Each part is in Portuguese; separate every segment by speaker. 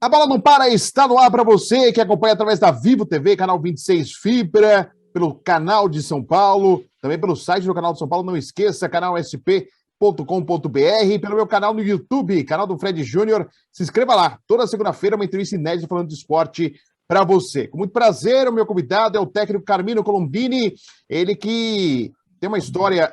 Speaker 1: A bola não para, está no ar para você que acompanha através da Vivo TV, canal 26 Fibra, pelo canal de São Paulo, também pelo site do canal de São Paulo, não esqueça, canal sp.com.br, pelo meu canal no YouTube, canal do Fred Júnior. Se inscreva lá, toda segunda-feira uma entrevista inédita falando de esporte para você. Com muito prazer, o meu convidado é o técnico Carmino Colombini, ele que tem uma história,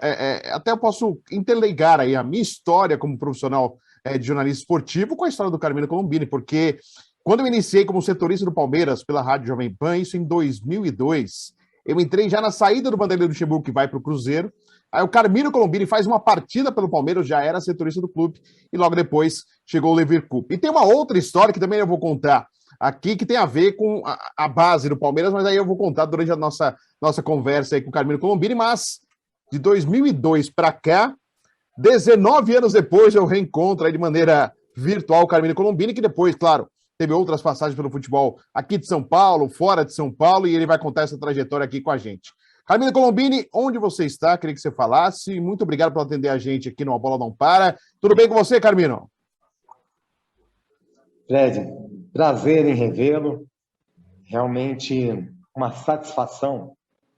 Speaker 1: até eu posso interligar aí a minha história como profissional de jornalista esportivo com a história do Carmino Colombini, porque quando eu iniciei como setorista do Palmeiras pela Rádio Jovem Pan, isso em 2002, eu entrei já na saída do Vanderlei Luxemburgo, que vai para o Cruzeiro. Aí o Carmino Colombini faz uma partida pelo Palmeiras, já era setorista do clube, e logo depois chegou o Leverkusen. E tem uma outra história que também eu vou contar aqui, que tem a ver com a base do Palmeiras, mas aí eu vou contar durante a nossa conversa aí com o Carmino Colombini, mas de 2002 para cá, 19 anos depois, eu reencontro aí de maneira virtual o Carmino Colombini, que depois, claro, teve outras passagens pelo futebol aqui de São Paulo, fora de São Paulo, e ele vai contar essa trajetória aqui com a gente. Carmino Colombini, onde você está? Queria que você falasse. Muito obrigado por atender a gente aqui no A Bola Não Para. Tudo bem com você, Carmino?
Speaker 2: Fred, prazer em revê-lo. Realmente uma satisfação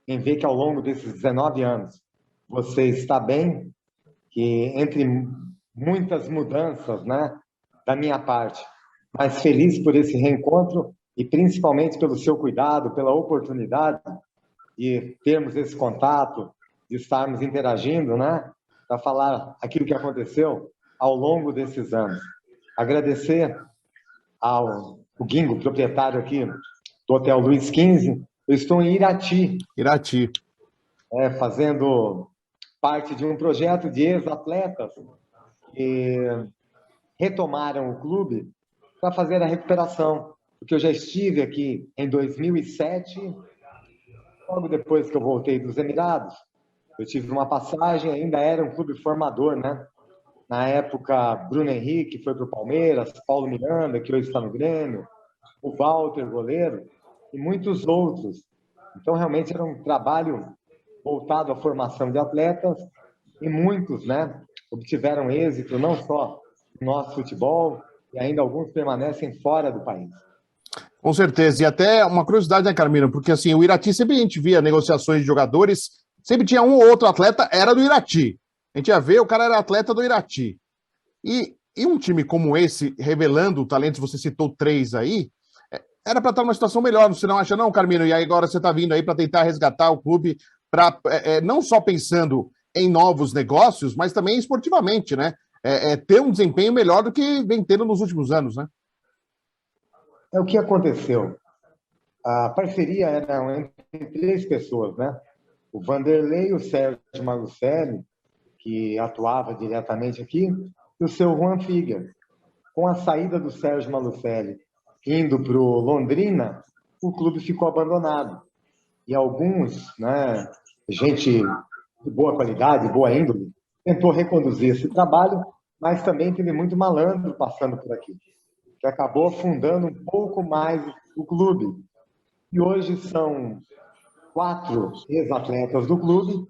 Speaker 2: em ver que ao longo desses 19 anos você está bem, que entre muitas mudanças, né, da minha parte, mas feliz por esse reencontro e principalmente pelo seu cuidado, pela oportunidade de termos esse contato, de estarmos interagindo, né, para falar aquilo que aconteceu ao longo desses anos. Agradecer ao Guingo, proprietário aqui do Hotel Luiz XV. Eu estou em Irati. Fazendo parte de um projeto de ex-atletas que retomaram o clube para fazer a recuperação, porque eu já estive aqui em 2007, logo depois que eu voltei dos Emirados. Eu tive uma passagem, ainda era um clube formador, né? Na época, Bruno Henrique foi para o Palmeiras, Paulo Miranda, que hoje está no Grêmio, o Walter, goleiro, e muitos outros. Então, realmente era um trabalho voltado à formação de atletas, e muitos, né, obtiveram êxito, não só no nosso futebol, e ainda alguns permanecem fora do país.
Speaker 1: Com certeza, e até uma curiosidade, né, Carmino, porque assim, o Irati, sempre a gente via negociações de jogadores, sempre tinha um ou outro atleta, era do Irati. A gente ia ver, o cara era atleta do Irati. E um time como esse, revelando talentos, você citou 3 aí, era para estar numa situação melhor, você não acha não, Carmino? E aí agora você está vindo aí para tentar resgatar o clube, não só pensando em novos negócios, mas também esportivamente, né? Ter um desempenho melhor do que vem tendo nos últimos anos, né?
Speaker 2: É o que aconteceu. A parceria era entre 3 pessoas, né? O Vanderlei, o Sérgio Malucelli, que atuava diretamente aqui, e o seu Juan Figuer. Com a saída do Sérgio Malucelli indo para o Londrina, o clube ficou abandonado. E alguns, né, gente de boa qualidade, boa índole, tentou reconduzir esse trabalho, mas também teve muito malandro passando por aqui, que acabou afundando um pouco mais o clube. E hoje são 4 ex-atletas do clube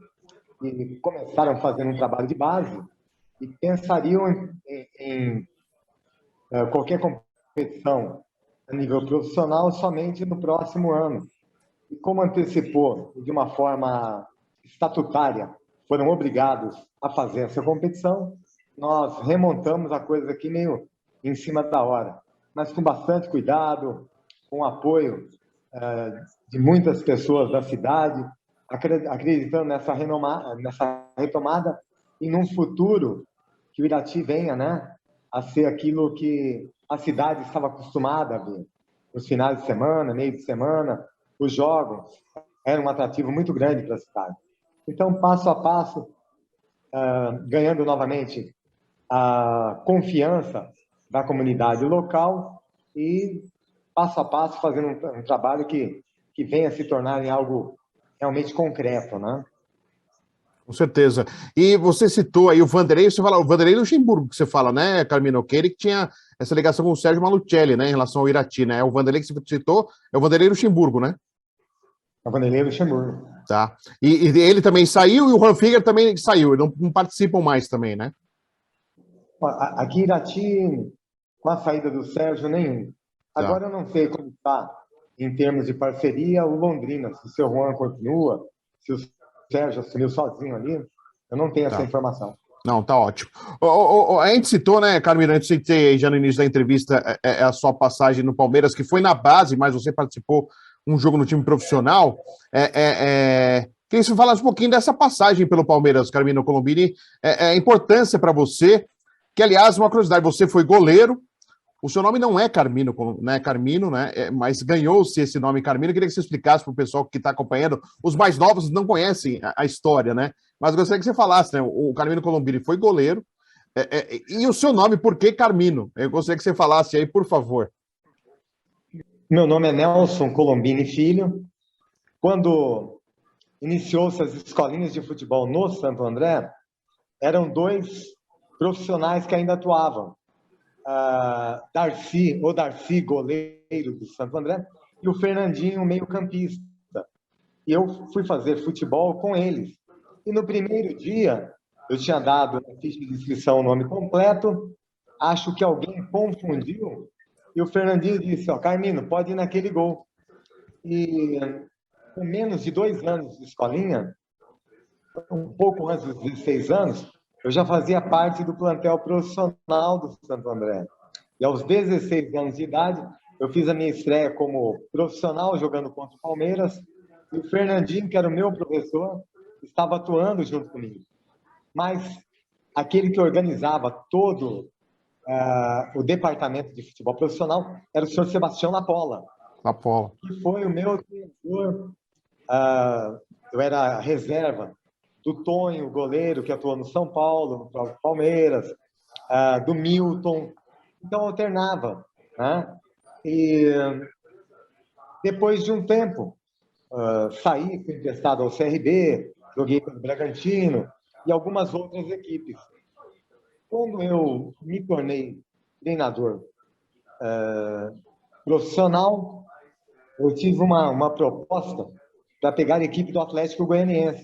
Speaker 2: que começaram fazendo um trabalho de base e pensariam em qualquer competição a nível profissional somente no próximo ano. E como antecipou de uma forma estatutária, foram obrigados a fazer essa competição, nós remontamos a coisa aqui meio em cima da hora, mas com bastante cuidado, com o apoio de muitas pessoas da cidade, acreditando nessa retomada e num futuro que o Irati venha, né, a ser aquilo que a cidade estava acostumada a ver. Os finais de semana, meio de semana, os jogos eram um atrativo muito grande para a cidade. Então, passo a passo, ganhando novamente a confiança da comunidade local e, passo a passo, fazendo um trabalho que venha se tornar em algo realmente concreto, né?
Speaker 1: Com certeza. E você citou aí o Vanderlei, você fala, o Vanderlei Luxemburgo, que você fala, né, Carmino? Que ele que tinha essa ligação com o Sérgio Malucelli, né, em relação ao Irati, né? O Vanderlei que você citou é o Vanderlei Luxemburgo, né?
Speaker 2: É o Vanderlei Luxemburgo.
Speaker 1: Tá. E ele também saiu e o Juan Figuer também saiu, não participam mais também, né?
Speaker 2: Aqui em Irati, com a saída do Sérgio, nenhum.
Speaker 1: Tá.
Speaker 2: Agora eu não sei como está, em termos de parceria, o Londrina, se o seu Juan continua, se o Sérgio assumiu sozinho ali, eu não tenho essa
Speaker 1: Tá.
Speaker 2: informação.
Speaker 1: Não, tá ótimo. A gente citou, né, Carmina, antes de citei já no início da entrevista a sua passagem no Palmeiras, que foi na base, mas você participou um jogo no time profissional. Queria que você falasse um pouquinho dessa passagem pelo Palmeiras, Carmina Colombini, a importância para você, que, aliás, uma curiosidade, você foi goleiro, o seu nome não é Carmino, né? Carmino, né? Mas ganhou-se esse nome Carmino. Eu queria que você explicasse para o pessoal que está acompanhando. Os mais novos não conhecem a história, né? Mas eu gostaria que você falasse, né? O Carmino Colombini foi goleiro. E o seu nome, por que Carmino? Eu gostaria que você falasse aí, por favor.
Speaker 2: Meu nome é Nelson Colombini Filho. Quando iniciou-se as escolinhas de futebol no Santo André, eram 2 profissionais que ainda atuavam. Darcy, goleiro do Santo André, e o Fernandinho, meio-campista. E eu fui fazer futebol com eles. E no primeiro dia, eu tinha dado na ficha de inscrição o nome completo, acho que alguém confundiu, e o Fernandinho disse, Carmino, pode ir naquele gol. E com menos de 2 anos de escolinha, um pouco antes dos 16 anos, eu já fazia parte do plantel profissional do Santo André. E aos 16 anos de idade, eu fiz a minha estreia como profissional jogando contra o Palmeiras, e o Fernandinho, que era o meu professor, estava atuando junto comigo. Mas aquele que organizava todo o departamento de futebol profissional era o senhor Sebastião Lapola, que foi o meu treinador. Eu era reserva do Tonho, goleiro, que atuou no São Paulo, no próprio Palmeiras, do Milton. Então, eu alternava, né? E depois de um tempo, saí, fui emprestado ao CRB, joguei pelo Bragantino e algumas outras equipes. Quando eu me tornei treinador profissional, eu tive uma proposta para pegar a equipe do Atlético Goianiense.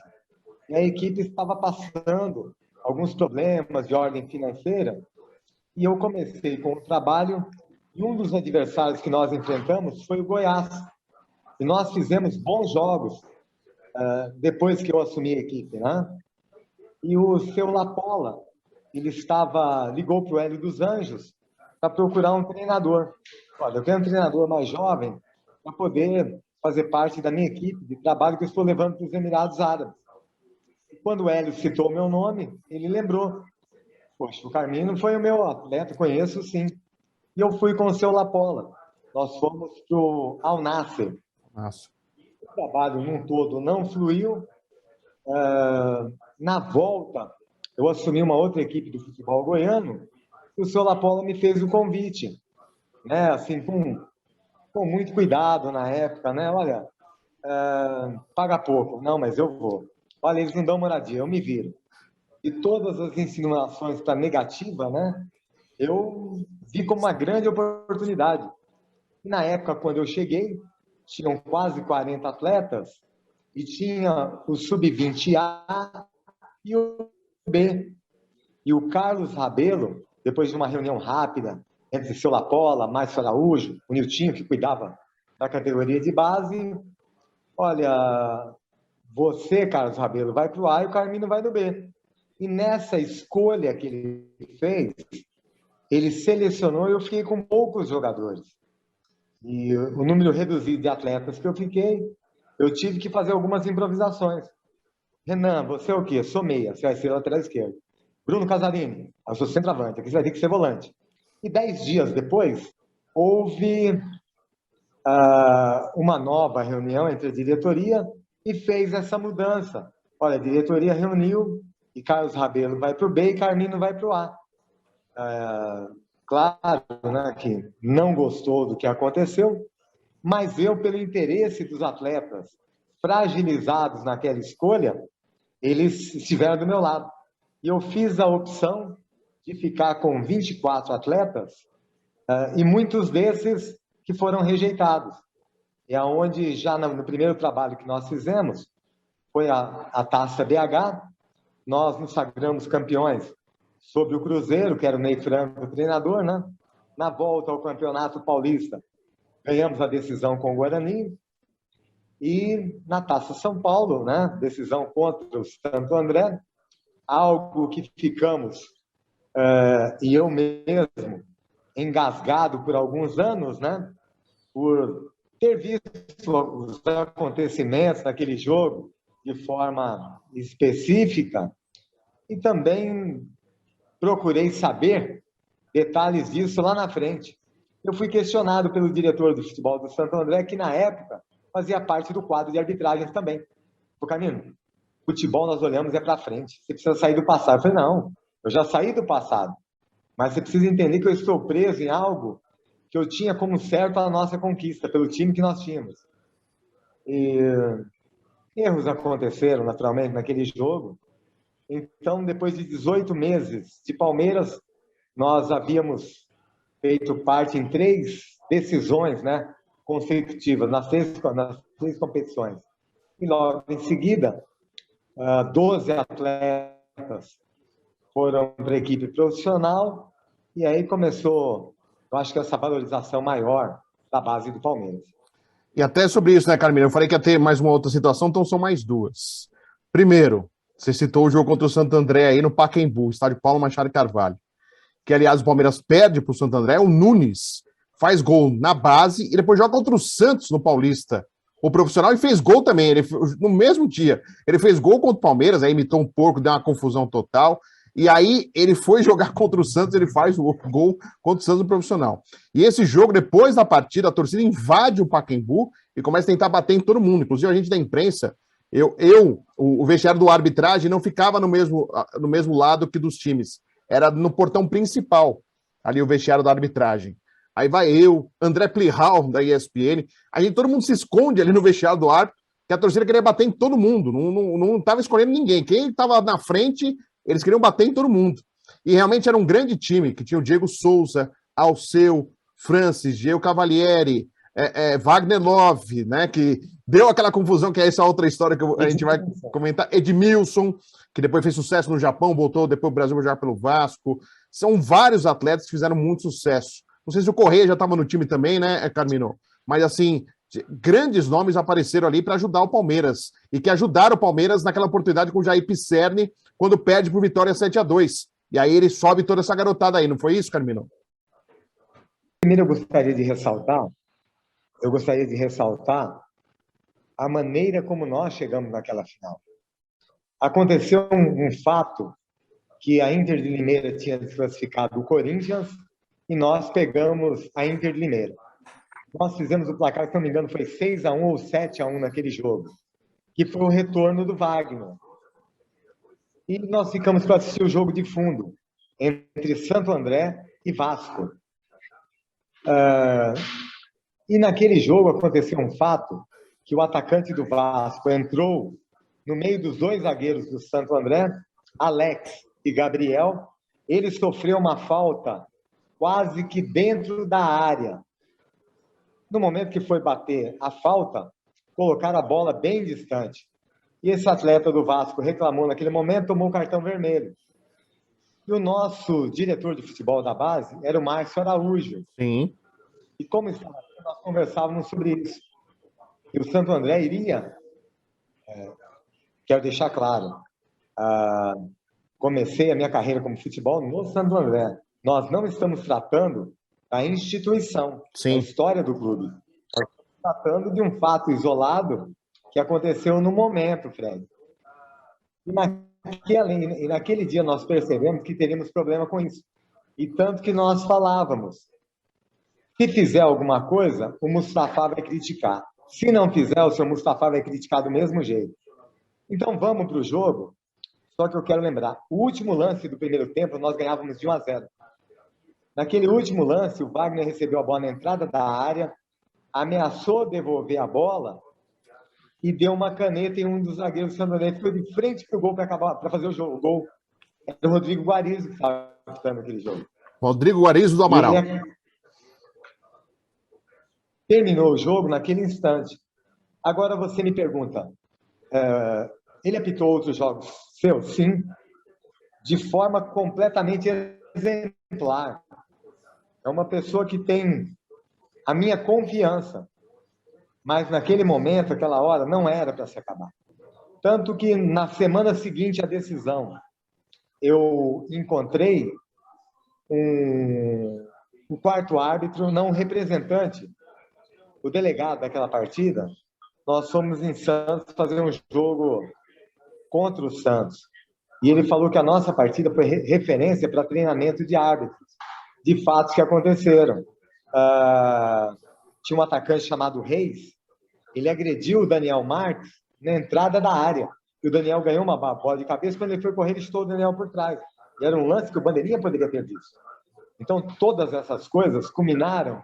Speaker 2: E a equipe estava passando alguns problemas de ordem financeira, e eu comecei com o trabalho, e um dos adversários que nós enfrentamos foi o Goiás. E nós fizemos bons jogos depois que eu assumi a equipe, né? E o seu Lapola, ele ligou para o Hélio dos Anjos para procurar um treinador. Olha, eu quero um treinador mais jovem para poder fazer parte da minha equipe de trabalho que eu estou levando para os Emirados Árabes. Quando o Hélio citou meu nome, ele lembrou. Poxa, o Carmino foi o meu atleta, conheço sim. E eu fui com o seu Lapola. Nós fomos para o Al Nassr.
Speaker 1: Nossa.
Speaker 2: O trabalho num todo não fluiu. Na volta, eu assumi uma outra equipe do futebol goiano e o seu Lapola me fez o convite. Né? Assim, com muito cuidado na época, né? Olha, paga pouco. Não, mas eu vou. Olha, eles não dão moradia, eu me viro. E todas as insinuações para negativa, né? Eu vi como uma grande oportunidade. E na época, quando eu cheguei, tinham quase 40 atletas e tinha o Sub-20A e o B. E o Carlos Rabelo, depois de uma reunião rápida entre o seu Lapola, Márcio Araújo, o Niltinho, que cuidava da categoria de base, olha, você, Carlos Rabelo, vai para o A e o Carmino vai no B. E nessa escolha que ele fez, ele selecionou e eu fiquei com poucos jogadores. E o número reduzido de atletas que eu fiquei, eu tive que fazer algumas improvisações. Renan, você é o quê? Sou meia, você vai ser lateral esquerdo. Bruno Casarini, eu sou centroavante, aqui você vai ter que ser volante. E 10 dias depois, houve uma nova reunião entre a diretoria e fez essa mudança. Olha, a diretoria reuniu e Carlos Rabelo vai para o B e Carmino vai para o A. Claro, né, que não gostou do que aconteceu, mas eu, pelo interesse dos atletas fragilizados naquela escolha, eles estiveram do meu lado. E eu fiz a opção de ficar com 24 atletas e muitos desses que foram rejeitados. E aonde já no primeiro trabalho que nós fizemos, foi a Taça BH, nós nos sagramos campeões sobre o Cruzeiro, que era o Ney Franco, o treinador, né? Na volta ao Campeonato Paulista, ganhamos a decisão com o Guarani, e na Taça São Paulo, né, decisão contra o Santo André, algo que ficamos, e eu mesmo, engasgado por alguns anos, né, por ter visto os acontecimentos daquele jogo de forma específica, e também procurei saber detalhes disso lá na frente. Eu fui questionado pelo diretor do futebol do Santo André, que na época fazia parte do quadro de arbitragens também. Pô, Camilo, futebol nós olhamos para frente, você precisa sair do passado. Eu falei, não, eu já saí do passado, mas você precisa entender que eu estou preso em algo que eu tinha como certo a nossa conquista, pelo time que nós tínhamos. E erros aconteceram, naturalmente, naquele jogo. Então, depois de 18 meses de Palmeiras, nós havíamos feito parte em 3 decisões, né, consecutivas, nas três competições. E logo em seguida, 12 atletas foram para a equipe profissional, e aí começou, eu acho que essa valorização maior da base do Palmeiras.
Speaker 1: E até sobre isso, né, Carmine? Eu falei que ia ter mais uma outra situação, então são mais 2. Primeiro, você citou o jogo contra o Santo André aí no Pacaembu, estádio Paulo Machado Carvalho, que, aliás, o Palmeiras perde para o Santo André, o Nunes faz gol na base e depois joga contra o Santos no Paulista, o profissional, e fez gol também, no mesmo dia. Ele fez gol contra o Palmeiras, aí imitou um porco, deu uma confusão total, e aí ele foi jogar contra o Santos, ele faz o gol contra o Santos no profissional. E esse jogo, depois da partida, a torcida invade o Pacaembu e começa a tentar bater em todo mundo, inclusive a gente da imprensa. O vestiário do arbitragem não ficava no mesmo lado que dos times, era no portão principal, ali o vestiário da arbitragem. Aí vai eu, André Plihal, da ESPN, todo mundo se esconde ali no vestiário do árbitro, que a torcida queria bater em todo mundo, não estava escolhendo ninguém. Quem estava na frente, eles queriam bater em todo mundo. E realmente era um grande time, que tinha o Diego Souza, Alceu, Francis, Geo Cavalieri, Wagner Love, né, que deu aquela confusão, que é essa outra história que a gente vai comentar, Edmilson, que depois fez sucesso no Japão, voltou depois o Brasil vai jogar pelo Vasco. São vários atletas que fizeram muito sucesso. Não sei se o Correia já estava no time também, né, Carmino? Mas, assim, grandes nomes apareceram ali para ajudar o Palmeiras, e que ajudaram o Palmeiras naquela oportunidade com o Jair Pisserni, quando perde por Vitória 7-2. E aí ele sobe toda essa garotada aí, não foi isso, Carmino?
Speaker 2: Primeiro eu gostaria de ressaltar a maneira como nós chegamos naquela final. Aconteceu um fato que a Inter de Limeira tinha desclassificado o Corinthians e nós pegamos a Inter de Limeira. Nós fizemos o placar, se não me engano, foi 6-1 ou 7-1 naquele jogo, que foi o retorno do Wagner. E nós ficamos para assistir o jogo de fundo, entre Santo André e Vasco. E naquele jogo aconteceu um fato, que o atacante do Vasco entrou no meio dos 2 zagueiros do Santo André, Alex e Gabriel. Ele sofreu uma falta quase que dentro da área. No momento que foi bater a falta, colocaram a bola bem distante. E esse atleta do Vasco reclamou naquele momento, tomou um cartão vermelho. E o nosso diretor de futebol da base era o Márcio Araújo.
Speaker 1: Sim.
Speaker 2: E como estava, nós conversávamos sobre isso. E o Santo André iria, quero deixar claro, comecei a minha carreira como futebol no Santo André. Nós não estamos tratando da instituição,
Speaker 1: Sim,
Speaker 2: da história do clube. Nós estamos tratando de um fato isolado que aconteceu no momento, Fred. E naquele dia nós percebemos que teríamos problema com isso. E tanto que nós falávamos, se fizer alguma coisa, o Mustafa vai criticar. Se não fizer, o seu Mustafa vai criticar do mesmo jeito. Então vamos para o jogo. Só que eu quero lembrar, o último lance do primeiro tempo, nós ganhávamos de 1-0. Naquele último lance, o Wagner recebeu a bola na entrada da área, ameaçou devolver a bola e deu uma caneta em um dos zagueiros do Santo André, ficou de frente para o gol para fazer o gol. Era o Rodrigo Guarizo que estava disputando aquele jogo.
Speaker 1: Rodrigo Guarizo do Amaral.
Speaker 2: Terminou o jogo naquele instante. Agora você me pergunta, ele apitou outros jogos seus? Sim, de forma completamente exemplar. É uma pessoa que tem a minha confiança. Mas naquele momento, aquela hora, não era para se acabar. Tanto que na semana seguinte à decisão, eu encontrei um quarto árbitro, não um representante, o delegado daquela partida. Nós fomos em Santos fazer um jogo contra o Santos. E ele falou que a nossa partida foi referência para treinamento de árbitros, de fatos que aconteceram. Tinha um atacante chamado Reis, ele agrediu o Daniel Marques na entrada da área. E o Daniel ganhou uma bola de cabeça, quando ele foi correr, ele estou o Daniel por trás. E era um lance que o Bandeirinha poderia ter visto. Então, todas essas coisas culminaram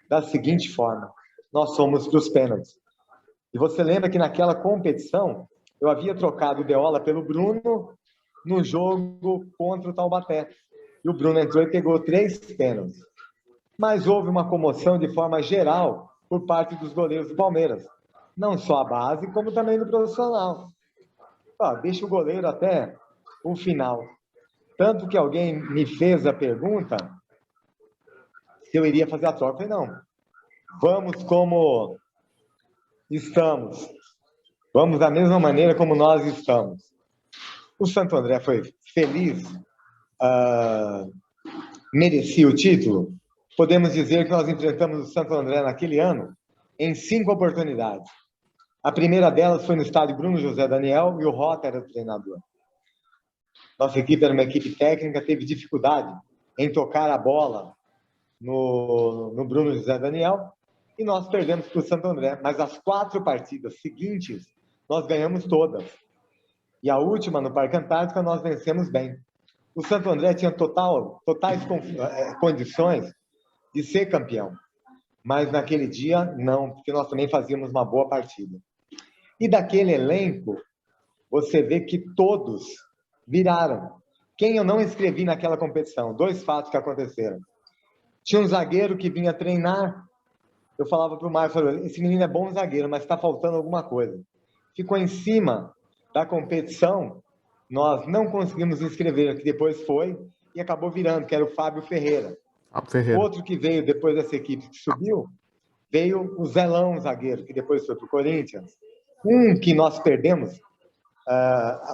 Speaker 2: da seguinte forma: nós fomos para os pênaltis. E você lembra que naquela competição, eu havia trocado o Deola pelo Bruno no jogo contra o Taubaté. E o Bruno entrou e pegou 3 pênaltis. Mas houve uma comoção de forma geral por parte dos goleiros do Palmeiras. Não só a base, como também do profissional. Deixa o goleiro até o final. Tanto que alguém me fez a pergunta se eu iria fazer a troca. Eu falei, não. Vamos como estamos. Vamos da mesma maneira como nós estamos. O Santo André foi feliz, merecia o título. Podemos dizer que nós enfrentamos o Santo André naquele ano em 5 oportunidades. A primeira delas foi no estádio Bruno José Daniel e o Rota era o treinador. Nossa equipe era uma equipe técnica, teve dificuldade em tocar a bola no Bruno José Daniel e nós perdemos para o Santo André. Mas as 4 partidas seguintes, nós ganhamos todas. E a última, no Parque Antártica, nós vencemos bem. O Santo André tinha totais condições de ser campeão. Mas naquele dia, não, porque nós também fazíamos uma boa partida. E daquele elenco, você vê que todos viraram. Quem eu não inscrevi naquela competição? 2 fatos que aconteceram. Tinha um zagueiro que vinha treinar. Eu falava para o Marcos, esse menino é bom zagueiro, mas está faltando alguma coisa. Ficou em cima da competição, nós não conseguimos inscrever, que depois foi, e acabou virando, que era o Fábio Ferreira. Outro que veio depois dessa equipe que subiu, veio o Zelão, zagueiro, que depois foi para o Corinthians. Um que nós perdemos,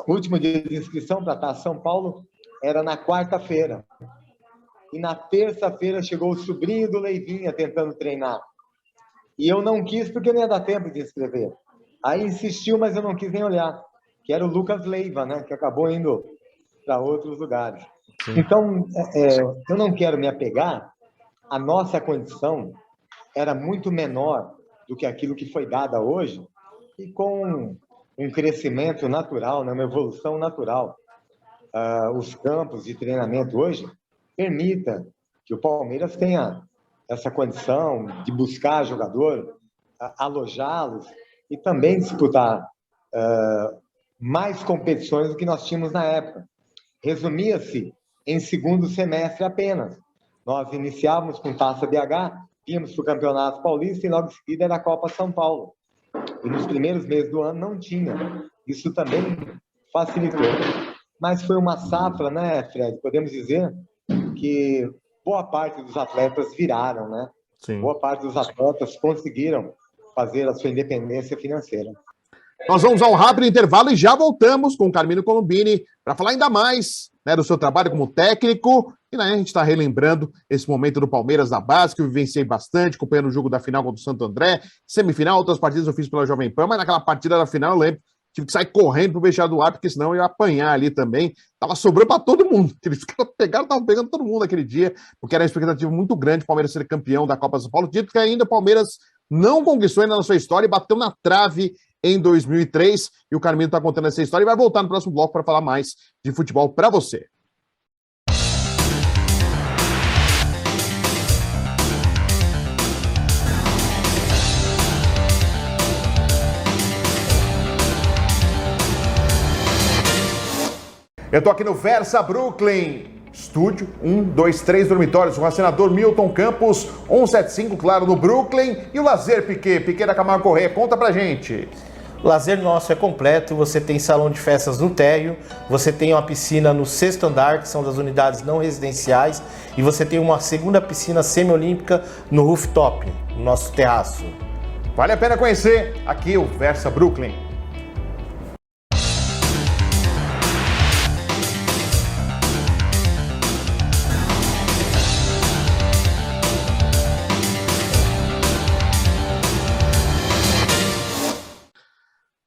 Speaker 2: o último dia de inscrição para estar em São Paulo, era na quarta-feira. E na terça-feira chegou o sobrinho do Leivinha tentando treinar. E eu não quis porque não ia dar tempo de inscrever. Aí insistiu, mas eu não quis nem olhar. Que era o Lucas Leiva, né? Que acabou indo para outros lugares. Sim. Então, eu não quero me apegar. A nossa condição era muito menor do que aquilo que foi dada hoje e com um crescimento natural, né? Uma evolução natural. Os campos de treinamento hoje permita que o Palmeiras tenha essa condição de buscar jogador, alojá-los e também disputar mais competições do que nós tínhamos na época. Resumia-se em segundo semestre apenas. Nós iniciávamos com Taça BH, íamos para o Campeonato Paulista e logo em seguida era a Copa São Paulo. E nos primeiros meses do ano não tinha. Isso também facilitou. Mas foi uma safra, né, Fred? Podemos dizer que boa parte dos atletas viraram, né? Sim. Boa parte dos atletas conseguiram fazer a sua independência financeira.
Speaker 1: Nós vamos a um rápido intervalo e já voltamos com o Carmino Colombini para falar ainda mais, né, do seu trabalho como técnico. E, né, a gente está relembrando esse momento do Palmeiras na base, que eu vivenciei bastante, acompanhando o jogo da final contra o Santo André, semifinal, outras partidas eu fiz pela Jovem Pan, mas naquela partida da final eu lembro, tive que sair correndo pro vestiário do ar, porque senão eu ia apanhar ali também. Tava sobrando para todo mundo. Eles estavam pegando todo mundo aquele dia, porque era uma expectativa muito grande o Palmeiras ser campeão da Copa São Paulo. Dito que ainda o Palmeiras não conquistou ainda na sua história e bateu na trave em 2003. E o Carmino está contando essa história e vai voltar no próximo bloco para falar mais de futebol para você. Eu tô aqui no Versa Brooklyn, estúdio 1, 2, 3 dormitórios, com o senador Milton Campos, 175, claro, no Brooklyn. E o Lazer Piquet da Camargo Corrêa, conta pra gente.
Speaker 3: O lazer nosso é completo, você tem salão de festas no térreo, você tem uma piscina no 6º andar, que são das unidades não residenciais, e você tem uma segunda piscina semiolímpica no rooftop, no nosso terraço.
Speaker 1: Vale a pena conhecer aqui o Versa Brooklyn.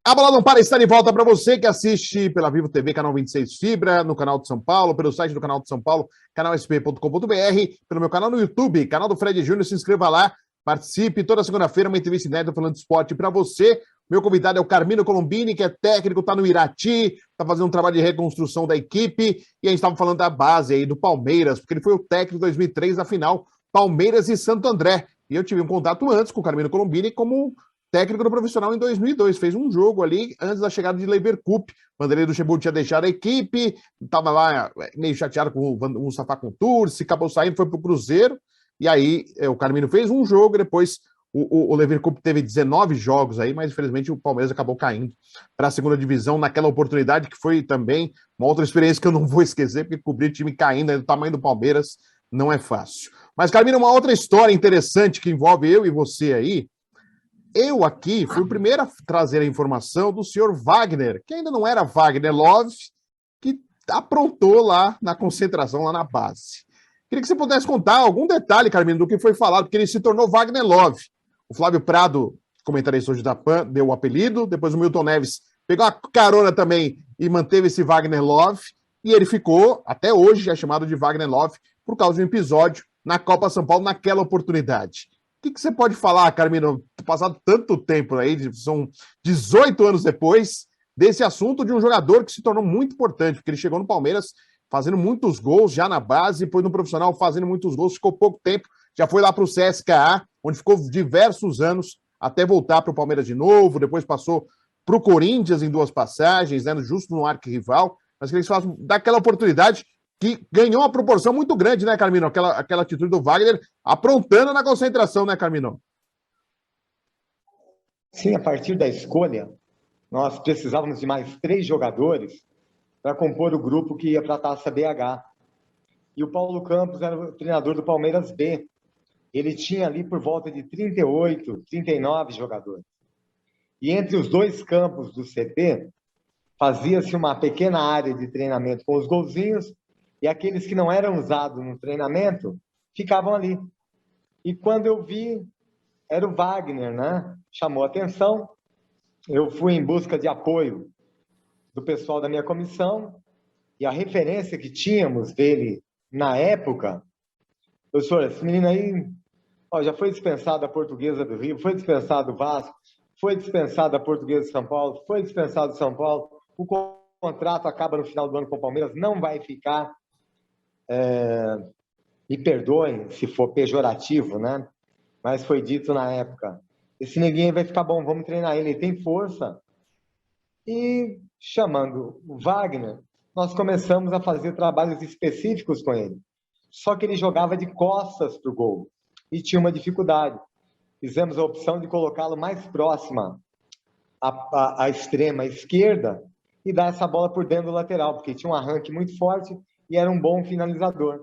Speaker 1: A Bola Não Para está de volta para você que assiste pela Vivo TV, canal 26 Fibra, no canal de São Paulo, pelo site do canal de São Paulo, canalsp.com.br, pelo meu canal no YouTube, canal do Fred Júnior, se inscreva lá, participe. Toda segunda-feira uma entrevista inédita falando de esporte para você. Meu convidado é o Carmino Colombini, que é técnico, está no Irati, está fazendo um trabalho de reconstrução da equipe, e a gente estava falando da base aí do Palmeiras, porque ele foi o técnico de 2003 na final, Palmeiras e Santo André. E eu tive um contato antes com o Carmino Colombini como técnico do profissional em 2002, fez um jogo ali antes da chegada de Leverkusen. O Vanderlei Luxemburgo tinha deixado a equipe, estava lá meio chateado com o Mustafa Contursi, acabou saindo, foi para o Cruzeiro, e aí o Carmino fez um jogo, e depois o Leverkusen teve 19 jogos aí, mas infelizmente o Palmeiras acabou caindo para a segunda divisão naquela oportunidade, que foi também uma outra experiência que eu não vou esquecer, porque cobrir time caindo do tamanho do Palmeiras não é fácil. Mas, Carmino, uma outra história interessante que envolve eu e você aí. Eu aqui fui o primeiro a trazer a informação do senhor Wagner, que ainda não era Wagner Love, que aprontou lá na concentração, lá na base. Queria que você pudesse contar algum detalhe, Carmino, do que foi falado, porque ele se tornou Wagner Love. O Flávio Prado, comentarista hoje da PAN, deu o apelido, depois o Milton Neves pegou a carona também e manteve esse Wagner Love, e ele ficou, até hoje, é chamado de Wagner Love, por causa de um episódio na Copa São Paulo, naquela oportunidade. O que você pode falar, Carmino, passado tanto tempo aí, são 18 anos depois, desse assunto de um jogador que se tornou muito importante, porque ele chegou no Palmeiras fazendo muitos gols já na base, depois no profissional fazendo muitos gols, ficou pouco tempo, já foi lá para o CSKA, onde ficou diversos anos, até voltar para o Palmeiras de novo, depois passou para o Corinthians em 2 passagens, né, justo no arquirrival, mas que eles façam daquela oportunidade que ganhou uma proporção muito grande, né, Carmino? Aquela atitude do Wagner aprontando na concentração, né, Carmino?
Speaker 2: Sim, a partir da escolha, nós precisávamos de mais 3 jogadores para compor o grupo que ia para a Taça BH. E o Paulo Campos era o treinador do Palmeiras B. Ele tinha ali por volta de 38, 39 jogadores. E entre os 2 campos do CT, fazia-se uma pequena área de treinamento com os golzinhos, e aqueles que não eram usados no treinamento ficavam ali. E quando eu vi, era o Wagner, né? Chamou a atenção. Eu fui em busca de apoio do pessoal da minha comissão, e a referência que tínhamos dele na época, professor, esse menino aí já foi dispensado da Portuguesa do Rio, foi dispensado do Vasco, foi dispensado da Portuguesa de São Paulo, foi dispensado de São Paulo, o contrato acaba no final do ano com o Palmeiras, não vai ficar. Me perdoem se for pejorativo, né? Mas foi dito na época, esse neguinho vai ficar bom, vamos treinar ele tem força. E chamando o Wagner, nós começamos a fazer trabalhos específicos com ele. Só que ele jogava de costas para o gol e tinha uma dificuldade. Fizemos a opção de colocá-lo mais próxima à extrema esquerda e dar essa bola por dentro do lateral, porque tinha um arranque muito forte e era um bom finalizador.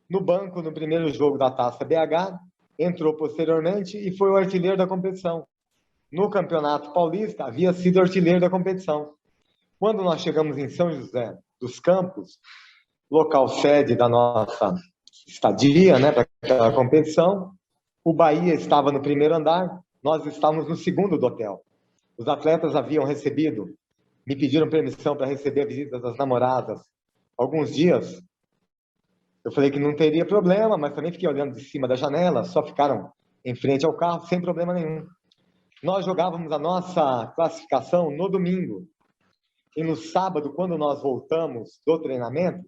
Speaker 2: No banco, no primeiro jogo da Taça BH, entrou posteriormente e foi o artilheiro da competição. No Campeonato Paulista, havia sido artilheiro da competição. Quando nós chegamos em São José dos Campos, local sede da nossa estadia, né, para aquela competição, o Bahia estava no primeiro andar, nós estávamos no segundo do hotel. Os atletas haviam recebido, me pediram permissão para receber a visita das namoradas alguns dias. Eu falei que não teria problema, mas também fiquei olhando de cima da janela, só ficaram em frente ao carro, sem problema nenhum. Nós jogávamos a nossa classificação no domingo. E no sábado, quando nós voltamos do treinamento,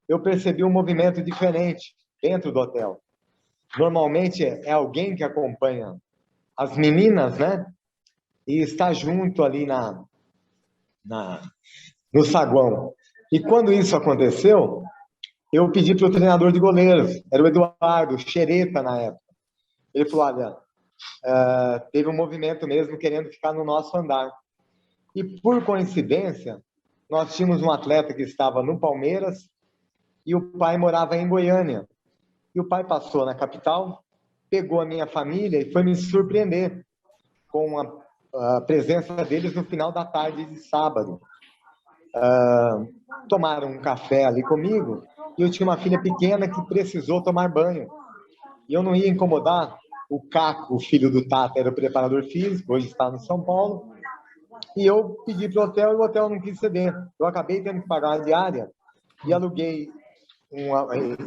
Speaker 2: eu percebi um movimento diferente dentro do hotel. Normalmente é alguém que acompanha as meninas, né? E está junto ali no saguão. E quando isso aconteceu, eu pedi para o treinador de goleiros, era o Eduardo Xereta na época. Ele falou, olha, teve um movimento mesmo querendo ficar no nosso andar. E, por coincidência, nós tínhamos um atleta que estava no Palmeiras e o pai morava em Goiânia. E o pai passou na capital, pegou a minha família e foi me surpreender com a presença deles no final da tarde de sábado. Tomaram um café ali comigo e eu tinha uma filha pequena que precisou tomar banho. E eu não ia incomodar. O Caco, o filho do Tata, era o preparador físico, hoje está no São Paulo. E eu pedi para o hotel e o hotel não quis ceder. Eu acabei tendo que pagar uma diária e aluguei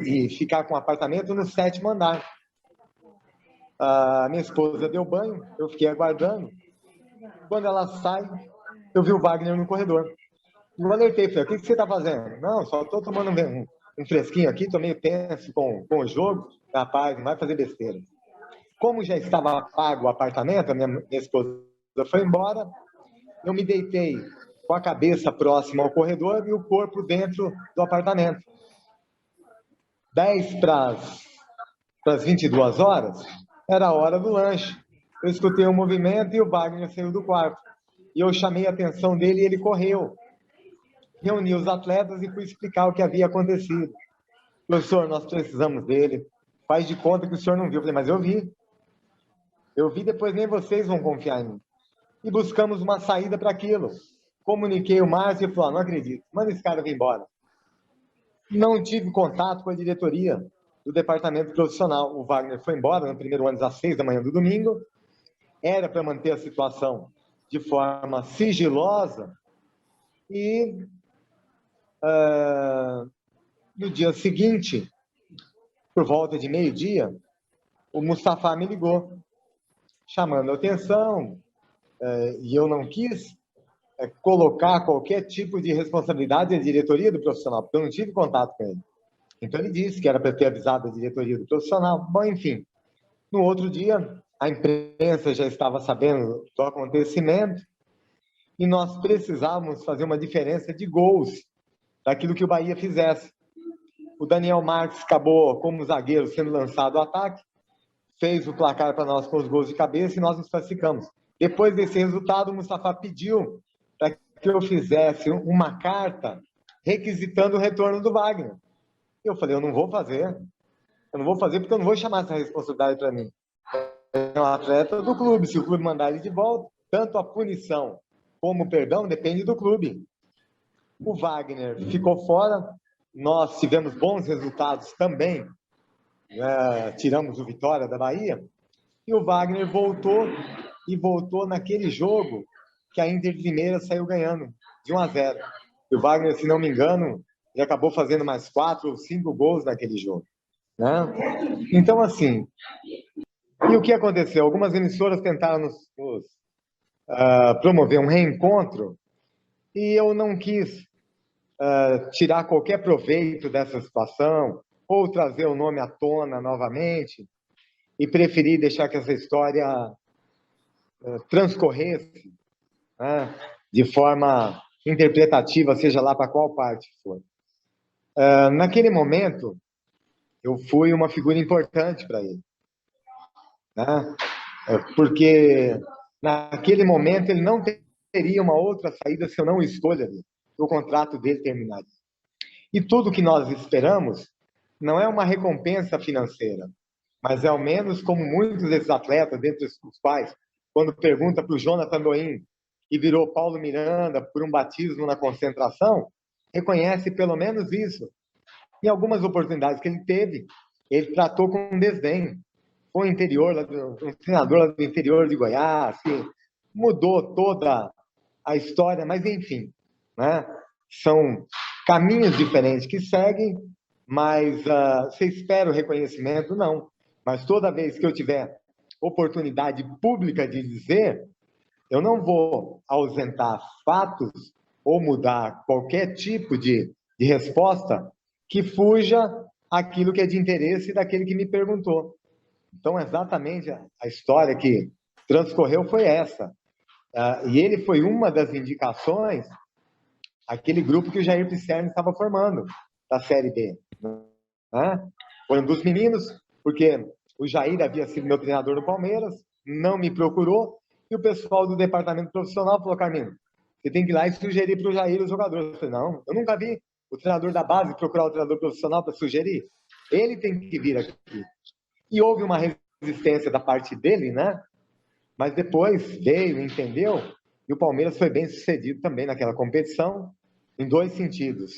Speaker 2: e ficar com um apartamento no 7º andar. A minha esposa deu banho, eu fiquei aguardando. Quando ela sai, eu vi o Wagner no corredor. Eu alertei, falei, o que você está fazendo? Não, só estou tomando um fresquinho aqui, estou meio tenso com o jogo. Rapaz, não vai fazer besteira. Como já estava pago o apartamento, a minha esposa foi embora, eu me deitei com a cabeça próxima ao corredor e o corpo dentro do apartamento. 10 para as 22 horas, era a hora do lanche. Eu escutei um movimento e o Wagner saiu do quarto. E eu chamei a atenção dele e ele correu. Reuni os atletas e fui explicar o que havia acontecido. Professor, nós precisamos dele. Faz de conta que o senhor não viu. Eu falei, mas eu vi. Eu vi, depois nem vocês vão confiar em mim. E buscamos uma saída para aquilo. Comuniquei o Márcio e falou, não acredito, manda esse cara vir embora. Não tive contato com a diretoria do departamento profissional. O Wagner foi embora no primeiro ônibus às 6 da manhã do domingo. Era para manter a situação de forma sigilosa. E no dia seguinte, por volta de meio-dia, o Mustafa me ligou, chamando a atenção, e eu não quis colocar qualquer tipo de responsabilidade da diretoria do profissional, porque eu não tive contato com ele. Então ele disse que era para ter avisado a diretoria do profissional. Bom, enfim, no outro dia, a imprensa já estava sabendo do acontecimento e nós precisávamos fazer uma diferença de gols daquilo que o Bahia fizesse. O Daniel Marques acabou como zagueiro sendo lançado ao ataque, fez o placar para nós com os gols de cabeça e nós nos classificamos. Depois desse resultado, o Mustafa pediu para que eu fizesse uma carta requisitando o retorno do Wagner. Eu falei, eu não vou fazer porque eu não vou chamar essa responsabilidade para mim. É um atleta do clube, se o clube mandar ele de volta, tanto a punição como o perdão depende do clube. O Wagner ficou fora, nós tivemos bons resultados também, tiramos o Vitória da Bahia, e o Wagner voltou naquele jogo que a Inter de Limeira saiu ganhando, de 1-0. E o Wagner, se não me engano, ele acabou fazendo mais 4 ou 5 gols naquele jogo. Né? Então, assim, e o que aconteceu? Algumas emissoras tentaram nos promover um reencontro e eu não quis tirar qualquer proveito dessa situação ou trazer o nome à tona novamente e preferi deixar que essa história transcorresse, né, de forma interpretativa, seja lá para qual parte for. Naquele momento, eu fui uma figura importante para ele, né? Porque naquele momento ele não teria uma outra saída se eu não escolha ele. O contrato dele terminaria. E tudo que nós esperamos não é uma recompensa financeira, mas é ao menos como muitos desses atletas, dentre os quais, quando pergunta para o Jonathan Doim, que virou Paulo Miranda por um batismo na concentração, reconhece pelo menos isso. Em algumas oportunidades que ele teve, ele tratou com desdém. Foi um treinador lá do interior de Goiás, que mudou toda a história, mas enfim, né? São caminhos diferentes que seguem, mas você espera o reconhecimento? Não. Mas toda vez que eu tiver oportunidade pública de dizer, eu não vou ausentar fatos ou mudar qualquer tipo de resposta que fuja aquilo que é de interesse daquele que me perguntou. Então, exatamente a história que transcorreu foi essa. E ele foi uma das indicações, aquele grupo que o Jair Pisserni estava formando, da Série B. Né? Foi um dos meninos, porque o Jair havia sido meu treinador no Palmeiras, não me procurou, e o pessoal do departamento profissional falou, Carmino, você tem que ir lá e sugerir para o Jair os jogadores. Eu falei, não, eu nunca vi o treinador da base procurar o treinador profissional para sugerir. Ele tem que vir aqui. E houve uma resistência da parte dele, né? Mas depois veio, entendeu? E o Palmeiras foi bem sucedido também naquela competição, em dois sentidos.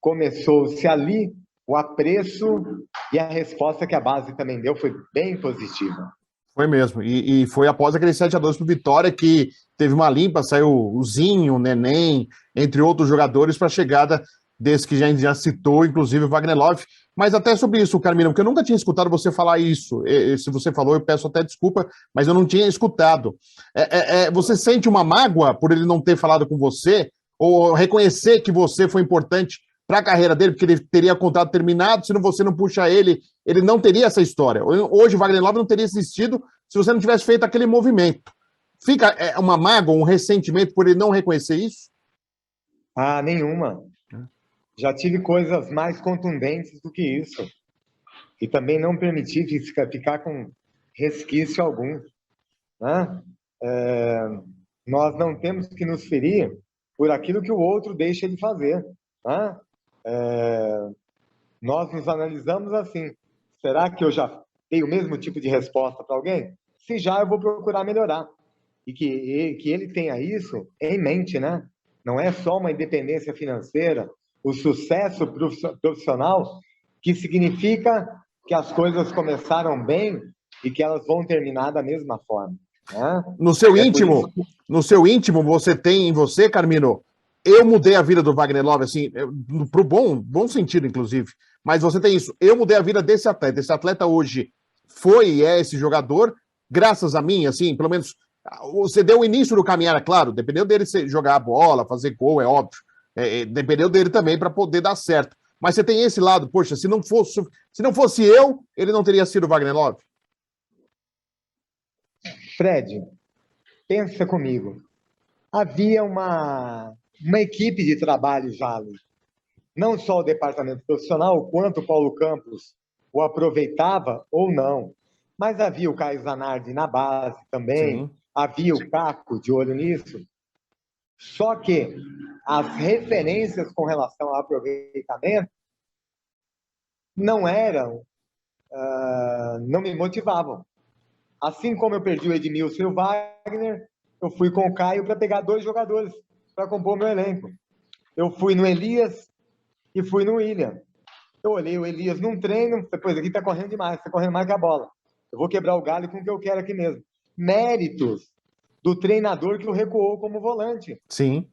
Speaker 2: Começou-se ali o apreço e a resposta que a base também deu foi bem positiva.
Speaker 1: Foi mesmo. E foi após aquele 7-2 pro Vitória que teve uma limpa, saiu o Zinho, o Neném, entre outros jogadores, para a chegada desse que a gente já citou, inclusive o Wagner Love. Mas até sobre isso, Carmina, porque eu nunca tinha escutado você falar isso. Se você falou, eu peço até desculpa, mas eu não tinha escutado. Você sente uma mágoa por ele não ter falado com você? Ou reconhecer que você foi importante para a carreira dele, porque ele teria contrato terminado, se você não puxa ele, ele não teria essa história. Hoje o Wagner Love não teria existido se você não tivesse feito aquele movimento. Fica uma mágoa, um ressentimento por ele não reconhecer isso?
Speaker 2: Ah, nenhuma. Já tive coisas mais contundentes do que isso. E também não permiti ficar com resquício algum. Né? Nós não temos que nos ferir por aquilo que o outro deixa de fazer. Né? Nós nos analisamos assim, será que eu já dei o mesmo tipo de resposta para alguém? Se já, eu vou procurar melhorar. E que ele tenha isso em mente, né? Não é só uma independência financeira, o sucesso profissional, que significa que as coisas começaram bem e que elas vão terminar da mesma forma. Né?
Speaker 1: No seu íntimo, você tem em você, Carmino, eu mudei a vida do Wagner Love, assim, pro bom sentido, inclusive. Mas você tem isso. Eu mudei a vida desse atleta. Esse atleta hoje foi e é esse jogador, graças a mim, assim, pelo menos você deu o início do caminhar, é claro. Dependeu dele jogar a bola, fazer gol, é óbvio. Dependeu dele também para poder dar certo. Mas você tem esse lado, poxa, se não fosse eu, ele não teria sido o Wagner Love.
Speaker 2: Fred, pensa comigo. Havia uma equipe de trabalho já ali. Não só o departamento profissional, quanto o Paulo Campos o aproveitava ou não. Mas havia o Caio Zanardi na base também, havia o Caco de olho nisso. Só que as referências com relação ao aproveitamento não me motivavam. Assim como eu perdi o Edmilson e o Wagner, eu fui com o Caio para pegar 2 jogadores para compor o meu elenco. Eu fui no Elias e fui no William. Eu olhei o Elias num treino, depois aqui está correndo demais, está correndo mais que a bola. Eu vou quebrar o galho com o que eu quero aqui mesmo. Méritos do treinador que o recuou como volante.
Speaker 1: Sim.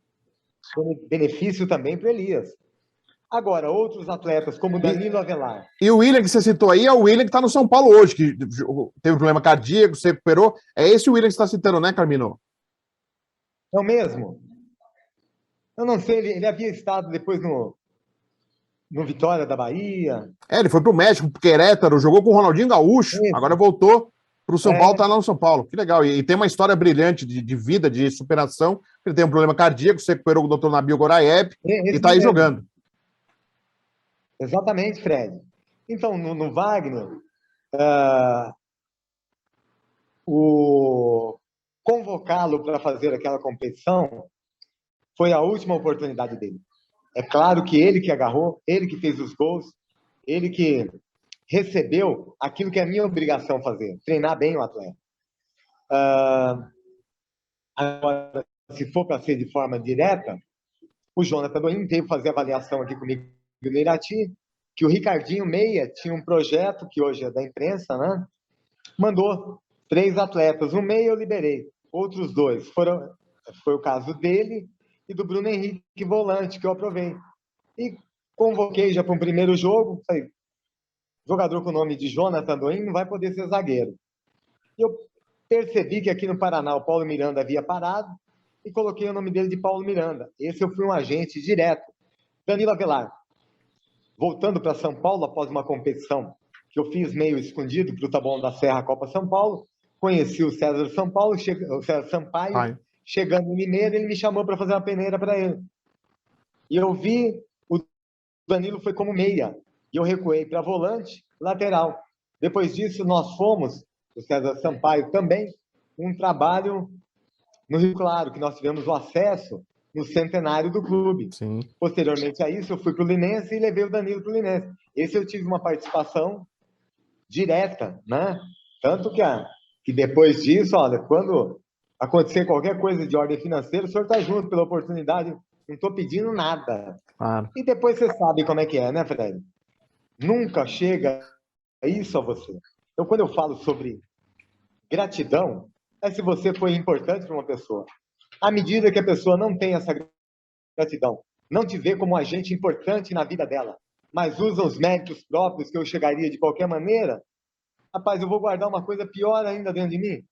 Speaker 2: Benefício também para o Elias. Agora, outros atletas, como Danilo Avelar.
Speaker 1: E o William que você citou aí é o William que está no São Paulo hoje, que teve um problema cardíaco, se recuperou. É esse o William que você está citando, né, Carmino?
Speaker 2: É o mesmo? Eu não sei, ele havia estado depois no Vitória da Bahia.
Speaker 1: Ele foi pro México, pro Querétaro, jogou com o Ronaldinho Gaúcho, agora voltou pro São Paulo, tá lá no São Paulo. Que legal. E tem uma história brilhante de vida, de superação. Ele tem um problema cardíaco, se recuperou com o Dr. Nabil Goraeb e tá aí jogando.
Speaker 2: Exatamente, Fred. Então, no Wagner, convocá-lo para fazer aquela competição foi a última oportunidade dele. É claro que ele que agarrou, ele que fez os gols, ele que recebeu aquilo que é minha obrigação fazer, treinar bem o atleta. Agora, se for para ser de forma direta, o Jonathan Doim veio fazer avaliação aqui comigo no Irati, que o Ricardinho Meia tinha um projeto, que hoje é da imprensa, né? Mandou 3 atletas. O Meia eu liberei. Outros 2 foi o caso dele e do Bruno Henrique, volante, que eu aprovei. E convoquei já para um primeiro jogo. Falei, jogador com o nome de Jonathan Doim não vai poder ser zagueiro. E eu percebi que aqui no Paraná o Paulo Miranda havia parado e coloquei o nome dele de Paulo Miranda. Esse eu fui um agente direto. Danilo Avelar. Voltando para São Paulo, após uma competição que eu fiz meio escondido para o Taboão da Serra Copa São Paulo, conheci o César Sampaio, chegando em Mineiro, ele me chamou para fazer uma peneira para ele. E eu vi, o Danilo foi como meia, e eu recuei para volante, lateral. Depois disso, nós fomos, o César Sampaio também, um trabalho no Rio Claro, que nós tivemos o acesso no centenário do clube.
Speaker 1: Sim.
Speaker 2: Posteriormente a isso, eu fui para o Linense e levei o Danilo para o Linense. Esse eu tive uma participação direta, né? Tanto que depois disso, olha, quando acontecer qualquer coisa de ordem financeira, o senhor está junto pela oportunidade, não estou pedindo nada.
Speaker 1: Claro.
Speaker 2: E depois você sabe como é que é, né, Fred? Nunca chega isso a você. Então, quando eu falo sobre gratidão, é se você foi importante para uma pessoa. À medida que a pessoa não tem essa gratidão, não te vê como um agente importante na vida dela, mas usa os méritos próprios que eu chegaria de qualquer maneira, rapaz, eu vou guardar uma coisa pior ainda dentro de mim.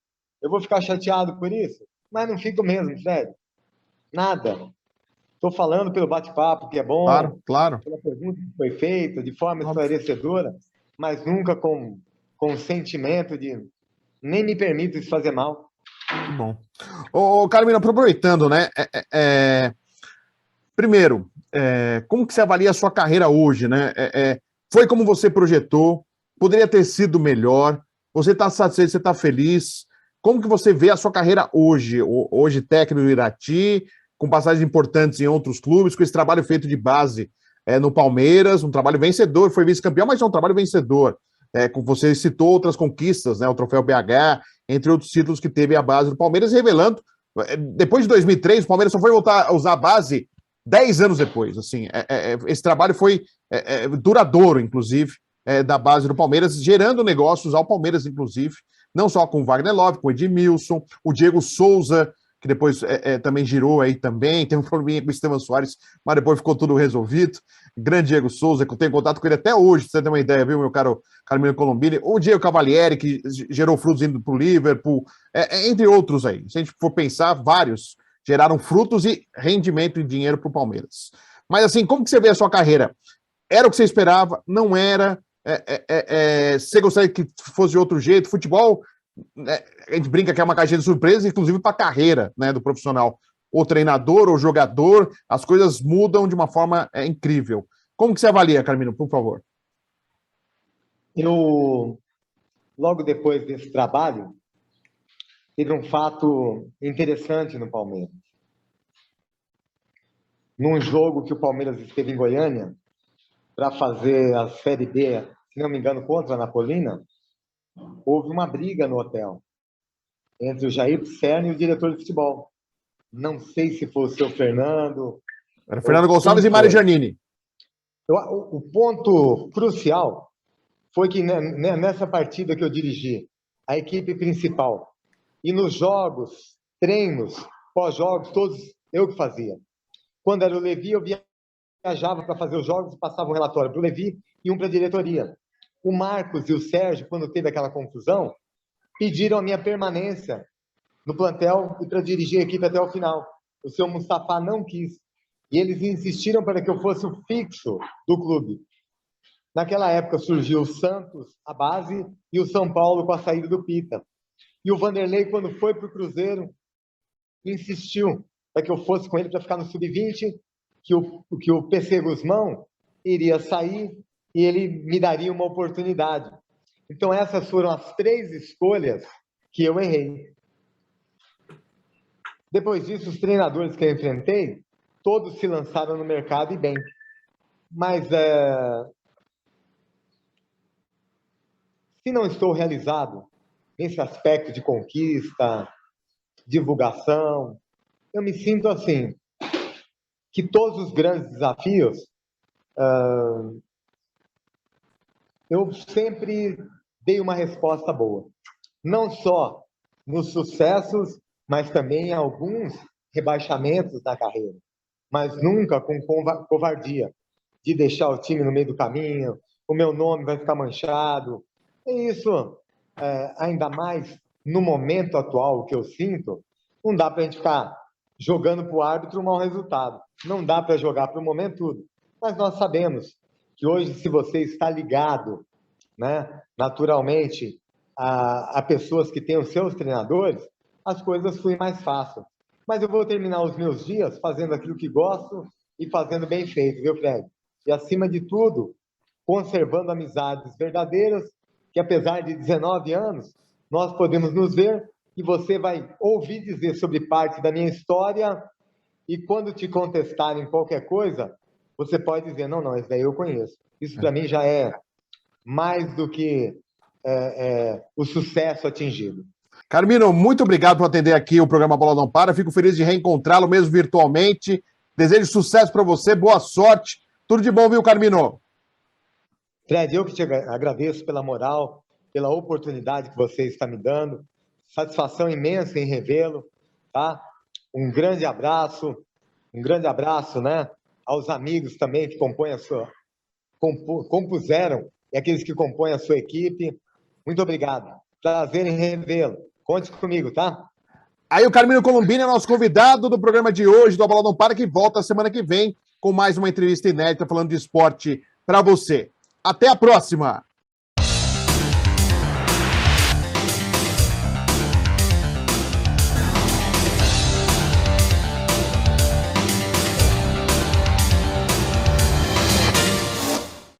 Speaker 2: Eu vou ficar chateado por isso, mas não fico mesmo, Fred. Nada. Estou falando pelo bate-papo, que é bom,
Speaker 1: Claro, claro.
Speaker 2: pela pergunta que foi feita, de forma esclarecedora, mas nunca com sentimento de nem me permito isso fazer mal.
Speaker 1: Que bom. Ô, Carmina, aproveitando, né? Primeiro, como que você avalia a sua carreira hoje, né? Foi como você projetou? Poderia ter sido melhor? Você está satisfeito? Você está feliz? Como que você vê a sua carreira hoje? Hoje técnico do Irati, com passagens importantes em outros clubes, com esse trabalho feito de base no Palmeiras, um trabalho vencedor, foi vice-campeão, mas é um trabalho vencedor. Você citou outras conquistas, né? O troféu BH, entre outros títulos que teve a base do Palmeiras, revelando, depois de 2003, o Palmeiras só foi voltar a usar a base 10 anos depois. Assim, esse trabalho foi duradouro, inclusive, da base do Palmeiras, gerando negócios ao Palmeiras, inclusive, não só com o Wagner Love, com o Edmilson, o Diego Souza, que depois também girou aí também, tem um probleminha com o Esteban Soares, mas depois ficou tudo resolvido. Grande Diego Souza, que eu tenho contato com ele até hoje, pra você ter uma ideia, viu, meu caro Carmelo Colombini, o Diego Cavalieri, que gerou frutos indo para o Liverpool, entre outros aí. Se a gente for pensar, vários geraram frutos e rendimento e dinheiro para o Palmeiras. Mas assim, como que você vê a sua carreira? Era o que você esperava? Não era? Você gostaria que fosse de outro jeito? Futebol, a gente brinca que é uma caixinha de surpresa, inclusive para a carreira, né, do profissional. O treinador, o jogador, as coisas mudam de uma forma incrível. Como que você avalia, Carmino, por favor?
Speaker 2: Eu, logo depois desse trabalho, teve um fato interessante no Palmeiras. Num jogo que o Palmeiras esteve em Goiânia, para fazer a Série B, se não me engano, contra a Napolina, houve uma briga no hotel entre o Jair Pisserni e o diretor de futebol. Não sei se foi o seu Fernando.
Speaker 1: Era Fernando Gonçalves e Mário Giannini.
Speaker 2: O ponto crucial foi que nessa partida que eu dirigi, a equipe principal, e nos jogos, treinos, pós-jogos, todos eu que fazia. Quando era o Levi, eu viajava para fazer os jogos e passava um relatório para o Levi e um para a diretoria. O Marcos e o Sérgio, quando teve aquela confusão, pediram a minha permanência no plantel e para dirigir a equipe até o final. O seu Mustafa não quis. E eles insistiram para que eu fosse o fixo do clube. Naquela época surgiu o Santos, a base, e o São Paulo com a saída do Pita. E o Vanderlei, quando foi para o Cruzeiro, insistiu para que eu fosse com ele para ficar no Sub-20, que o PC Guzmão iria sair e ele me daria uma oportunidade. Então essas foram as 3 escolhas que eu errei. Depois disso, os treinadores que eu enfrentei, todos se lançaram no mercado e bem. Mas se não estou realizado nesse aspecto de conquista, divulgação, eu me sinto assim, que todos os grandes desafios, eu sempre dei uma resposta boa. Não só nos sucessos, mas também em alguns rebaixamentos da carreira. Mas nunca com covardia, de deixar o time no meio do caminho, o meu nome vai ficar manchado. E isso, ainda mais no momento atual, que eu sinto, não dá para a gente ficar jogando para o árbitro um mau resultado. Não dá para jogar para o momento tudo. Mas nós sabemos que hoje, se você está ligado, né, naturalmente, a pessoas que têm os seus treinadores, as coisas fluem mais fácil. Mas eu vou terminar os meus dias fazendo aquilo que gosto e fazendo bem feito, viu, Fred? E, acima de tudo, conservando amizades verdadeiras, que apesar de 19 anos, nós podemos nos ver e você vai ouvir dizer sobre parte da minha história, e quando te contestarem qualquer coisa, você pode dizer, não, esse daí eu conheço. Isso para mim já é mais do que o sucesso atingido.
Speaker 1: Carmino, muito obrigado por atender aqui o programa Bola Não Para. Fico feliz de reencontrá-lo mesmo virtualmente. Desejo sucesso para você, boa sorte. Tudo de bom, viu, Carmino?
Speaker 2: Fred, eu que te agradeço pela moral, pela oportunidade que você está me dando. Satisfação imensa em revê-lo, tá? Um grande abraço, né, aos amigos também que compõem a sua, compuseram, e aqueles que compõem a sua equipe. Muito obrigado. Prazer em revê-lo. Conte comigo, tá?
Speaker 1: Aí o Carmino Colombini é nosso convidado do programa de hoje, do A Bola Não Para, que volta semana que vem com mais uma entrevista inédita falando de esporte para você. Até a próxima!